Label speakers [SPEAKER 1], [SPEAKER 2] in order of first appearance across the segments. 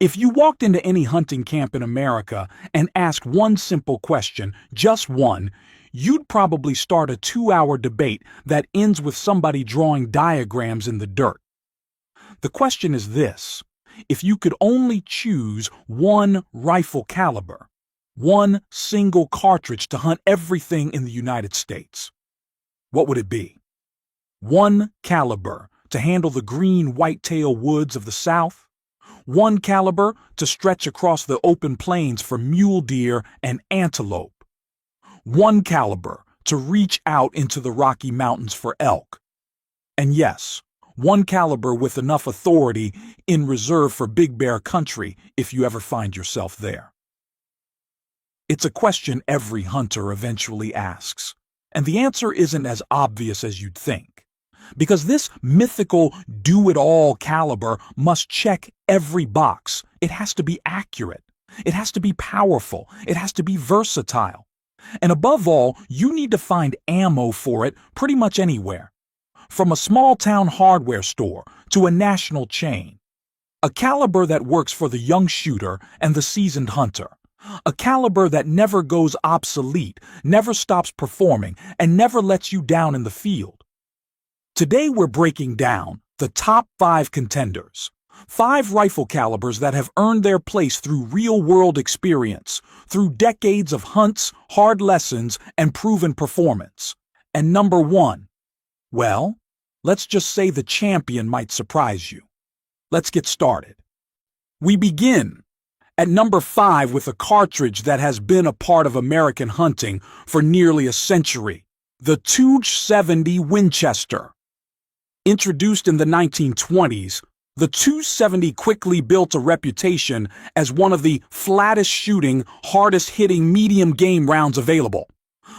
[SPEAKER 1] If you walked into any hunting camp in America and asked one simple question, just one, you'd probably start a 2-hour debate that ends with somebody drawing diagrams in the dirt. The question is this: if you could only choose one rifle caliber, one single cartridge to hunt everything in the United States, what would it be? One caliber to handle the green whitetail woods of the South? One caliber to stretch across the open plains for mule deer and antelope? One caliber to reach out into the Rocky Mountains for elk? And yes, one caliber with enough authority in reserve for big bear country if you ever find yourself there. It's a question every hunter eventually asks, and the answer isn't as obvious as you'd think. Because this mythical do-it-all caliber must check every box. It has to be accurate. It has to be powerful. It has to be versatile. And above all, you need to find ammo for it pretty much anywhere. From a small-town hardware store to a national chain. A caliber that works for the young shooter and the seasoned hunter. A caliber that never goes obsolete, never stops performing, and never lets you down in the field. Today we're breaking down the top 5 contenders. 5 rifle calibers that have earned their place through real-world experience, through decades of hunts, hard lessons, and proven performance. And number 1, well, let's just say the champion might surprise you. Let's get started. We begin at number 5 with a cartridge that has been a part of American hunting for nearly a century, the 270 Winchester. Introduced in the 1920s, the 270 quickly built a reputation as one of the flattest shooting, hardest hitting medium game rounds available.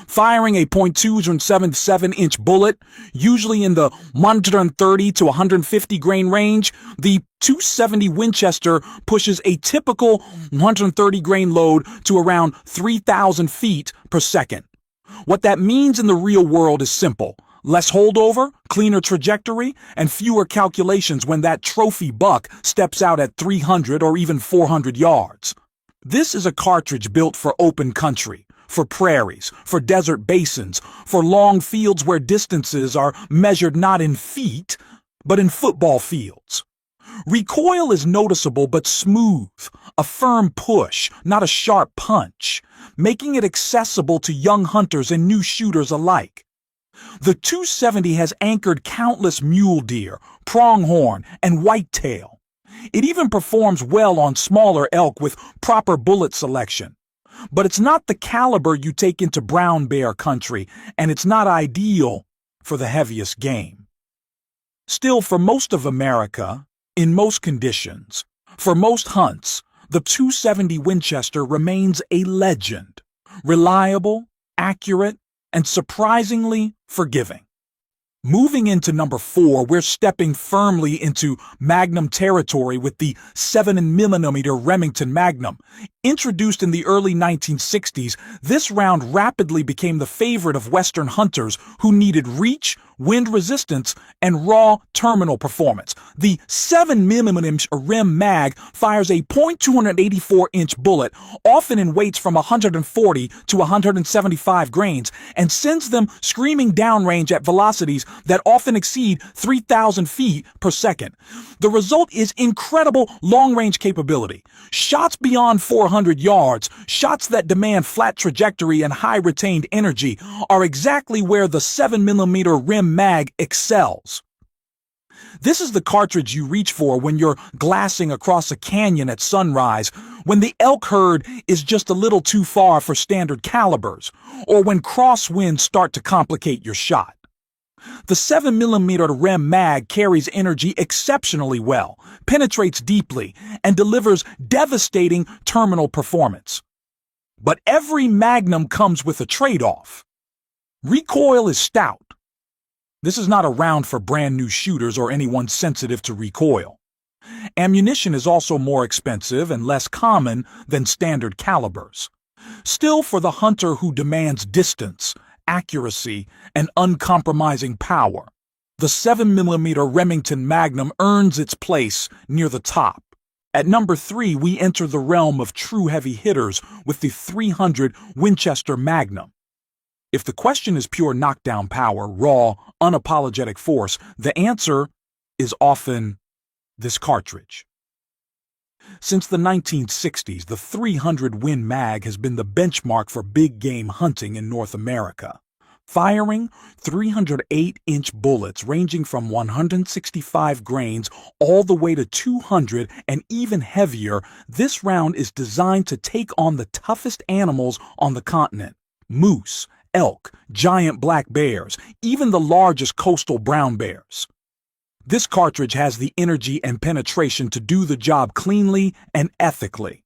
[SPEAKER 1] Firing a .277-inch bullet, usually in the 130 to 150 grain range, the 270 Winchester pushes a typical 130 grain load to around 3,000 feet per second. What that means in the real world is simple. Less holdover, cleaner trajectory, and fewer calculations when that trophy buck steps out at 300 or even 400 yards. This is a cartridge built for open country, for prairies, for desert basins, for long fields where distances are measured not in feet, but in football fields. Recoil is noticeable but smooth, a firm push, not a sharp punch, making it accessible to young hunters and new shooters alike. The 270 has anchored countless mule deer, pronghorn, and whitetail. It even performs well on smaller elk with proper bullet selection. But it's not the caliber you take into brown bear country, and it's not ideal for the heaviest game. Still, for most of America, in most conditions, for most hunts, the 270 Winchester remains a legend. Reliable, accurate, and surprisingly forgiving. Moving into number 4, we're stepping firmly into Magnum territory with the 7mm Remington Magnum. Introduced in the early 1960s, this round rapidly became the favorite of Western hunters who needed reach, wind resistance, and raw terminal performance. The 7mm Rem Mag fires a .284-inch bullet, often in weights from 140 to 175 grains, and sends them screaming downrange at velocities that often exceed 3,000 feet per second. The result is incredible long-range capability. Shots beyond 400 yards, shots that demand flat trajectory and high retained energy, are exactly where the 7mm Rem Mag excels. This is the cartridge you reach for when you're glassing across a canyon at sunrise, when the elk herd is just a little too far for standard calibers, or when crosswinds start to complicate your shot. The 7mm Rem Mag carries energy exceptionally well, penetrates deeply, and delivers devastating terminal performance. But every Magnum comes with a trade-off. Recoil is stout. This is not a round for brand new shooters or anyone sensitive to recoil. Ammunition is also more expensive and less common than standard calibers. Still, for the hunter who demands distance, accuracy, and uncompromising power, the 7mm Remington Magnum earns its place near the top. At number 3, we enter the realm of true heavy hitters with the .300 Winchester Magnum. If the question is pure knockdown power, raw, unapologetic force, the answer is often this cartridge. Since the 1960s, the .300 Win Mag has been the benchmark for big game hunting in North America. Firing 308-inch bullets ranging from 165 grains all the way to 200 and even heavier, this round is designed to take on the toughest animals on the continent: moose, elk, giant black bears, even the largest coastal brown bears. This cartridge has the energy and penetration to do the job cleanly and ethically.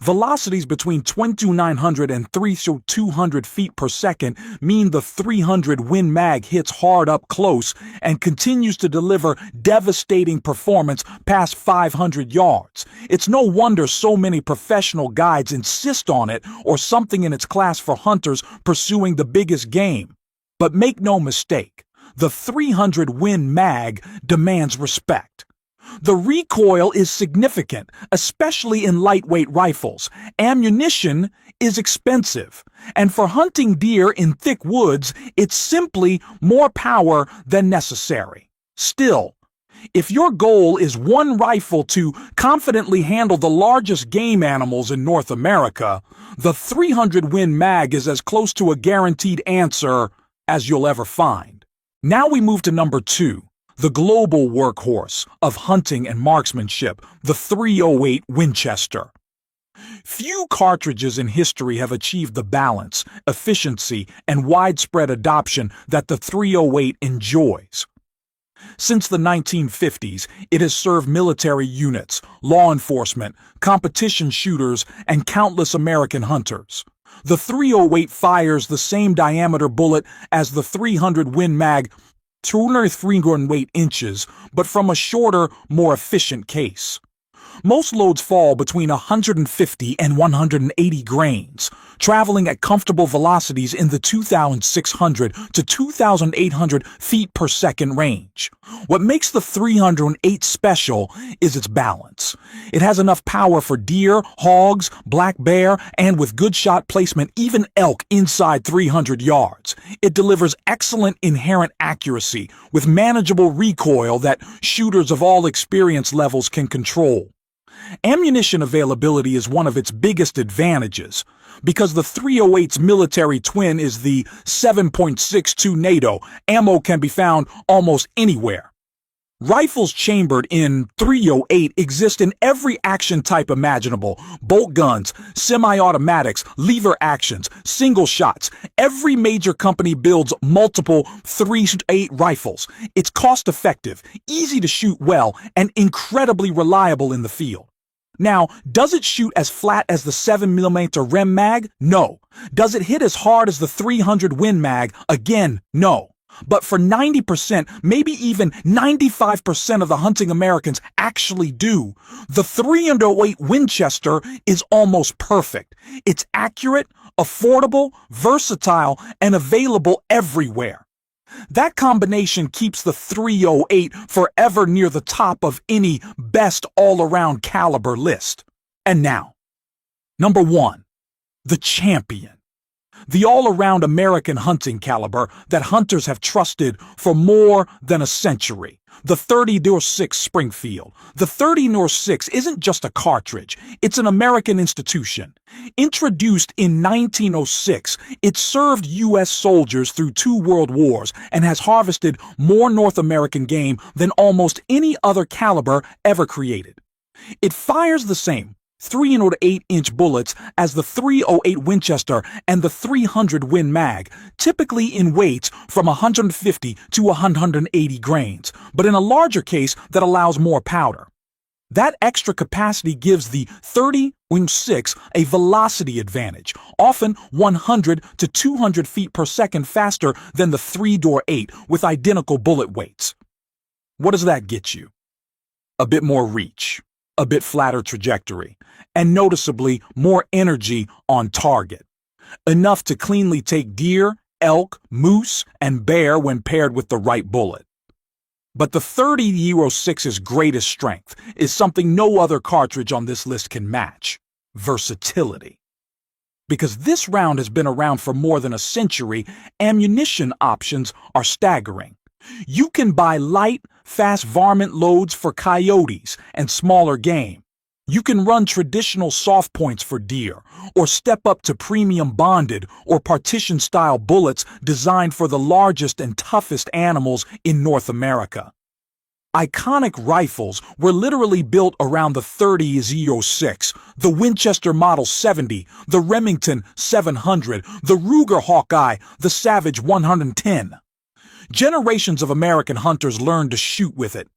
[SPEAKER 1] Velocities between 2,900 and 3,200 feet per second mean the .300 Win Mag hits hard up close and continues to deliver devastating performance past 500 yards. It's no wonder so many professional guides insist on it, or something in its class for hunters pursuing the biggest game. But make no mistake, the .300 Win Mag demands respect. The recoil is significant, especially in lightweight rifles. Ammunition is expensive, and for hunting deer in thick woods, it's simply more power than necessary. Still, if your goal is one rifle to confidently handle the largest game animals in North America, the .300 Win Mag is as close to a guaranteed answer as you'll ever find. Now we move to number 2. The global workhorse of hunting and marksmanship, the .308 Winchester. Few cartridges in history have achieved the balance, efficiency, and widespread adoption that the .308 enjoys. Since the 1950s, it has served military units, law enforcement, competition shooters, and countless American hunters. The .308 fires the same diameter bullet as the .300 Win Mag, 203 inches, but from a shorter, more efficient case. Most loads fall between 150 and 180 grains, traveling at comfortable velocities in the 2,600 to 2,800 feet per second range. What makes the .308 special is its balance. It has enough power for deer, hogs, black bear, and with good shot placement, even elk inside 300 yards. It delivers excellent inherent accuracy with manageable recoil that shooters of all experience levels can control. Ammunition availability is one of its biggest advantages. Because the .308's military twin is the 7.62 NATO, ammo can be found almost anywhere. Rifles chambered in .308 exist in every action type imaginable: bolt guns, semi-automatics, lever actions, single shots. Every major company builds multiple .308 rifles. It's cost-effective, easy to shoot well, and incredibly reliable in the field. Now, does it shoot as flat as the 7mm Rem Mag? No. Does it hit as hard as the .300 Win Mag? Again, no. But for 90%, maybe even 95% of the hunting Americans actually do. The .308 Winchester is almost perfect. It's accurate, affordable, versatile, and available everywhere. That combination keeps the .308 forever near the top of any best all-around caliber list. And now, number 1, the champion. The all-around American hunting caliber that hunters have trusted for more than a century. The 30-06 Springfield. The 30-06 isn't just a cartridge, it's an American institution. Introduced in 1906, it served U.S. soldiers through 2 world wars and has harvested more North American game than almost any other caliber ever created. It fires the same 308-inch bullets as the .308 Winchester and the .300 Win Mag, typically in weights from 150 to 180 grains, but in a larger case that allows more powder. That extra capacity gives the 30-06 a velocity advantage, often 100 to 200 feet per second faster than the 3-8 with identical bullet weights. What does that get you? A bit more reach, a bit flatter trajectory, and noticeably more energy on target. Enough to cleanly take deer, elk, moose, and bear when paired with the right bullet. But the 30-06's greatest strength is something no other cartridge on this list can match: versatility. Because this round has been around for more than a century, ammunition options are staggering. You can buy light, fast varmint loads for coyotes and smaller game. You can run traditional soft points for deer, or step up to premium bonded or partition-style bullets designed for the largest and toughest animals in North America. Iconic rifles were literally built around the 30-06, the Winchester Model 70, the Remington 700, the Ruger Hawkeye, the Savage 110. Generations of American hunters learned to shoot with it.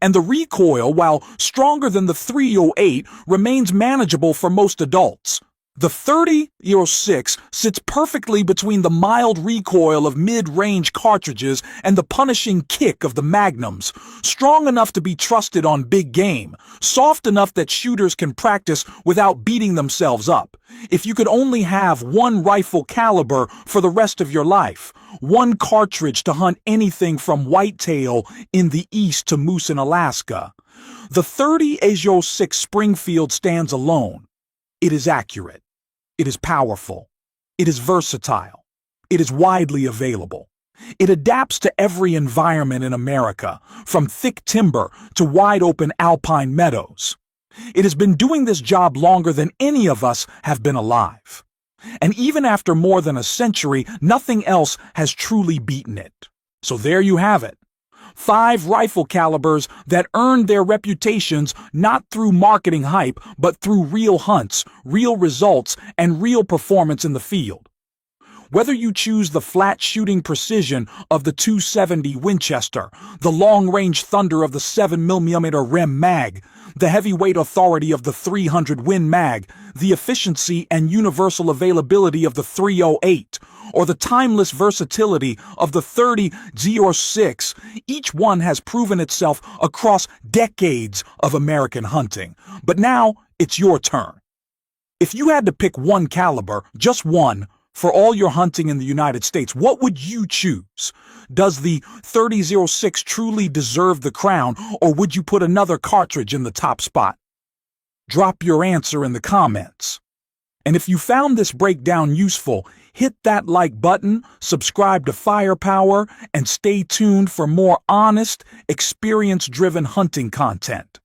[SPEAKER 1] And the recoil, while stronger than the .308, remains manageable for most adults. The 30-06 sits perfectly between the mild recoil of mid-range cartridges and the punishing kick of the Magnums, strong enough to be trusted on big game, soft enough that shooters can practice without beating themselves up. If you could only have one rifle caliber for the rest of your life, one cartridge to hunt anything from whitetail in the east to moose in Alaska, the 30-06 Springfield stands alone. It is accurate. It is powerful. It is versatile. It is widely available. It adapts to every environment in America, from thick timber to wide-open alpine meadows. It has been doing this job longer than any of us have been alive. And even after more than a century, nothing else has truly beaten it. So there you have it. 5 rifle calibers that earned their reputations not through marketing hype, but through real hunts, real results, and real performance in the field. Whether you choose the flat shooting precision of the .270 Winchester, the long-range thunder of the 7mm Rem Mag, the heavyweight authority of the 300 Win Mag, the efficiency and universal availability of the .308, or the timeless versatility of the 30-06, each one has proven itself across decades of American hunting. But now, it's your turn. If you had to pick one caliber, just one, for all your hunting in the United States, what would you choose? Does the 30-06 truly deserve the crown, or would you put another cartridge in the top spot? Drop your answer in the comments. And if you found this breakdown useful, hit that like button, subscribe to Firepower, and stay tuned for more honest, experience-driven hunting content.